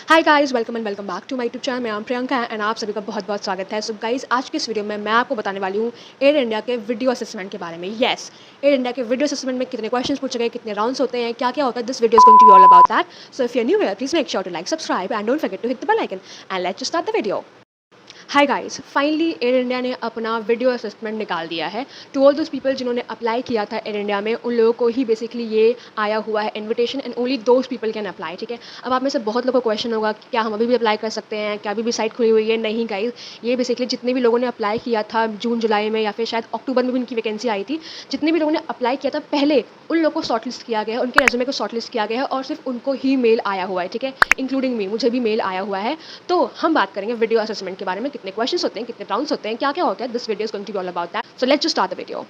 Hi guys, welcome and welcome back to my YouTube channel. मैं नाम प्रियंका है and आप सभी का बहुत बहुत स्वागत है। सो गाइस, आज की इस वीडियो में मैं आपको बताने वाली हूँ एयर इंडिया के वीडियो असेसमेंट के बारे में। यस, एयर इंडिया के वीडियो असेसमेंट में कितने क्वेश्चंस पूछे गए, कितने राउंड्स होते हैं, क्या क्या होता है। This video is going to be all about that. So if you are new here, please make sure to like, subscribe and don't forget to hit the bell icon and let's start the video. Hi guys, finally Air India ने अपना video assessment निकाल दिया है। To all those people जिन्होंने apply किया था air India में, उन लोगों को ही बेसिकली ये आया हुआ है invitation and only those people can apply. ठीक है, अब आप में से बहुत लोगों को क्वेश्चन होगा कि क्या हम अभी भी अप्लाई कर सकते हैं, क्या अभी भी साइट खुली हुई है? नहीं गाइस, ये बेसिकली जितने भी लोगों ने अप्लाई किया था जून जुलाई में या फिर शायद अक्टूबर में भी उनकी वैकेंसी आई थी, जितने भी लोगों ने अप्लाई किया था पहले, उन लोगों को शॉर्टलिस्ट किया गया है, उनके रेज्यूमे को शॉर्टलिस्ट किया गया है और सिर्फ उनको ही मेल आया हुआ है। ठीक है, इंक्लूडिंग मी, मुझे भी मेल आया हुआ है। तो हम बात करेंगे वीडियो असेसमेंट के बारे में, कितने क्वेश्चंस होते हैं, कितने राउंड्स होते हैं, क्या क्या होता है। This video is going to be all about that. So let's just start the video.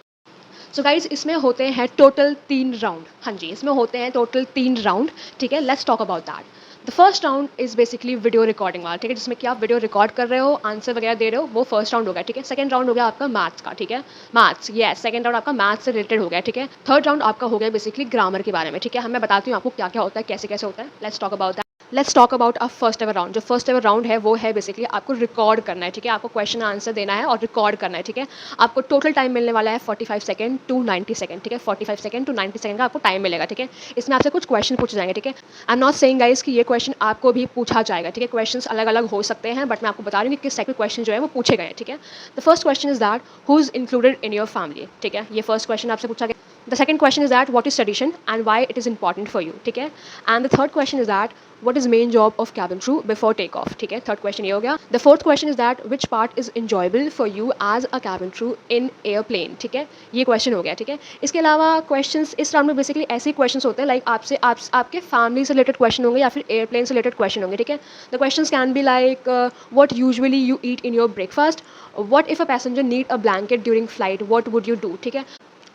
So guys, इसमें होते हैं टोटल 3 राउंड। हाँ जी, इसमें होते हैं टोटल 3 राउंड। ठीक है, let's talk about that. The first round is basically video recording वाला। ठीक है, जिसमें कि आप वीडियो रिकॉर्ड कर रहे हो, आंसर वगैरह दे रहे हो, वो फर्स्ट राउंड हो गया। ठीक है, सेकंड राउंड हो गया आपका मैथ्स का। ठीक है, मैथ्स, यस, सेकंड राउंड आपका मैथ्स से रिलेटेड हो गया। ठीक है, थर्ड राउंड आपका हो गया बेसिकली ग्रामर के बारे में। ठीक है, मैं बताती हूँ आपको क्या क्या होता है, कैसे कैसे होता है। Let's talk about that. Let's talk about a first ever round. जो फर्स्ट एवर राउंड है वो है बेसिकली आपको रिकॉर्ड करना है। ठीक है, आपको क्वेश्चन आंसर देना है और रिकॉर्ड करना है। ठीक है, आपको टोटल टाइम मिलने वाला है 45 सेकंड टू 90 सेकंड। ठीक है, 45 सेकंड टू 90 सेकंड का आपको टाइम मिलेगा। ठीक है, इसमें आपसे कुछ क्वेश्चन पूछे जाएंगे। ठीक है, I am not saying guys कि ये क्वेश्चन आपको भी पूछा जाएगा। ठीक है, क्वेश्चन अलग अलग हो सकते हैं, बट मैं आपको बता रही हूँ कि किस टाइप के क्वेश्चन जो है वो पूछे गए हैं। ठीक है, the first question is that who is included in your family. ठीक है, ये फर्स्ट क्वेश्चन आपसे पूछा गया। The second question is that what is tradition and why it is important for you. ठीक है, and the third question is that what is main job of cabin crew before take off. ठीक है, third question ये हो गया। The fourth question is that which part is enjoyable for you as a cabin crew in airplane. ठीक है, ये question हो गया। ठीक है, इसके अलावा क्वेश्चंस इस राउंड में बेसिकली ऐसे क्वेश्चंस होते हैं लाइक आपके फैमिली से रिलेटेड क्वेश्चन होंगे या फिर एयरप्लेन से रिलेटेड क्वेश्चन होंगे। ठीक है, the questions can be like what usually you eat in your breakfast, what if a passenger need a blanket during flight, what would you do. ठीक है,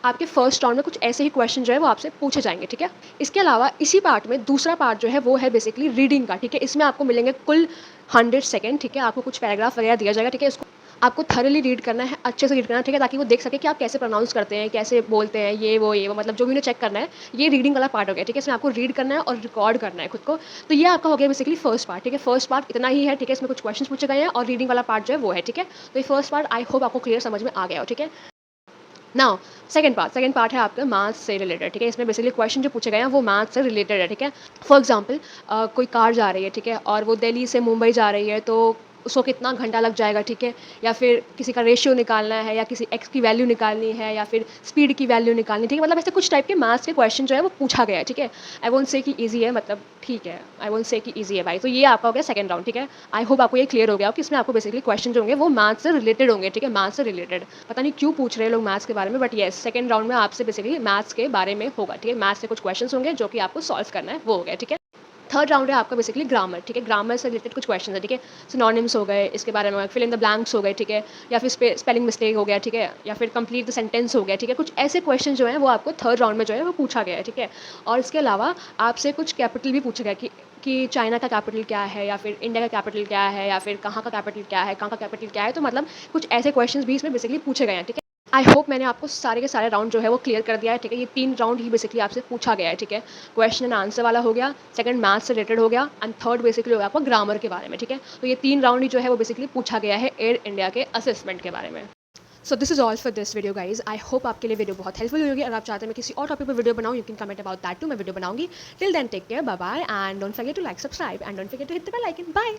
आपके फर्स्ट राउंड में कुछ ऐसे ही क्वेश्चन जो है वो आपसे पूछे जाएंगे। ठीक है, इसके अलावा इसी पार्ट में दूसरा पार्ट जो है वो है बेसिकली रीडिंग का। ठीक है, इसमें आपको मिलेंगे कुल 100 सेकंड। ठीक है, आपको कुछ पैराग्राफ वगैरह दिया जाएगा। ठीक है, इसको आपको थरली रीड करना है, अच्छे से रीड करना है। ठीक है, ताकि वो देख सके कि आप कैसे प्रोनाउंस करते हैं, कैसे बोलते हैं, ये वो मतलब जो भी उन्हें चेक करना है। ये रीडिंग वाला पार्ट हो गया। ठीक है, इसमें आपको रीड करना है और रिकॉर्ड करना है खुद को। तो ये आपका हो गया बेसिकली फर्स्ट पार्ट। ठीक है, फर्स्ट पार्ट इतना ही है। ठीक है, इसमें कुछ क्वेश्चन पूछे गए हैं और रीडिंग वाला पार्ट जो है वो है। ठीक है, तो ये फर्स्ट पार्ट आई होप आपको क्लियर समझ में आ गया हो। ठीक है, नाउ सेकंड पार्ट है आपका मैथ्स से रिलेटेड। ठीक है, इसमें बेसिकली क्वेश्चन जो पूछे गए हैं वो मैथ्स से रिलेटेड है। ठीक है, फॉर एग्जांपल कोई कार जा रही है। ठीक है, और वो दिल्ली से मुंबई जा रही है, तो उसको कितना घंटा लग जाएगा। ठीक है, या फिर किसी का रेशियो निकालना है, या किसी एक्स की वैल्यू निकालनी है, या फिर स्पीड की वैल्यू निकालनी है। ठीक है, मतलब ऐसे कुछ टाइप के मैथ्स के क्वेश्चन जो है वो पूछा गया है। ठीक है, आई वोंट से कि ईजी है, मतलब ठीक है, आई वोंट से कि ईजी है भाई। तो ये आपका हो गया सेकंड राउंड। ठीक है, आई होप आपको ये क्लियर हो गया हो कि इसमें आपको बेसिकली क्वेश्चन जो होंगे वो मैथ्स से रिलेटेड होंगे। ठीक है, मैथ्स से रिलेटेड, पता नहीं क्यों पूछ रहे हैं लोग मैथ्स के बारे में, बट येस, सेकंड राउंड में आपसे बेसिकली मैथ्स के बारे में होगा। ठीक है, मैथ्स से कुछ क्वेश्चन होंगे जो कि आपको सॉल्व करना है, वो हो गया। ठीक है, थर्ड राउंड है आपका बेसिकली ग्रामर। ठीक है, ग्रामर से रिलेटेड कुछ क्वेश्चन है। ठीक है, सिनोनिम्स हो गए, इसके बारे में फिल इन द ब्लैंक्स हो गए। ठीक है, या फिर स्पेलिंग मिस्टेक हो गया। ठीक है, या फिर कंप्लीट द सेंटेंस हो गया। ठीक है, कुछ ऐसे क्वेश्चन जो है वो आपको थर्ड राउंड में जो है वो पूछा गया है। ठीक है, और इसके अलावा आपसे कुछ कैपिटल भी पूछा गया कि चाइना का कैपिटल क्या है, या फिर इंडिया का कैपिटल क्या है, या फिर कहाँ का कैपिटल क्या है, कहाँ का कैपिटल क्या है। तो मतलब कुछ ऐसे क्वेश्चन भी इसमें बेसिकली पूछे गए हैं। ठीक है, आई होप मैंने आपको सारे के सारे राउंड जो है वो क्लियर कर दिया है। ठीक है, ये 3 राउंड ही बेसिकली आपसे पूछा गया है। ठीक है, क्वेश्चन एंड आंसर वाला हो गया, सेकंड मैथ्स से रिलेटेड हो गया, एंड थर्ड बेसिकली हो गया आपका ग्रामर के बारे में। ठीक है, तो ये 3 राउंड ही जो है वो बेसिकली पूछा गया है एयर इंडिया के असेसमेंट के बारे में। So this is all for this video guys. I hope आपके लिए वीडियो बहुत हेल्पफुल होगी। अगर आप चाहते हैं मैं किसी और टॉपिक पर वीडियो बनाऊँ, you can comment about that too, मैं वीडियो बनाऊंगी। Till then take care, bye bye, and don't forget to like, subscribe and don't forget to hit the bell icon. Bye.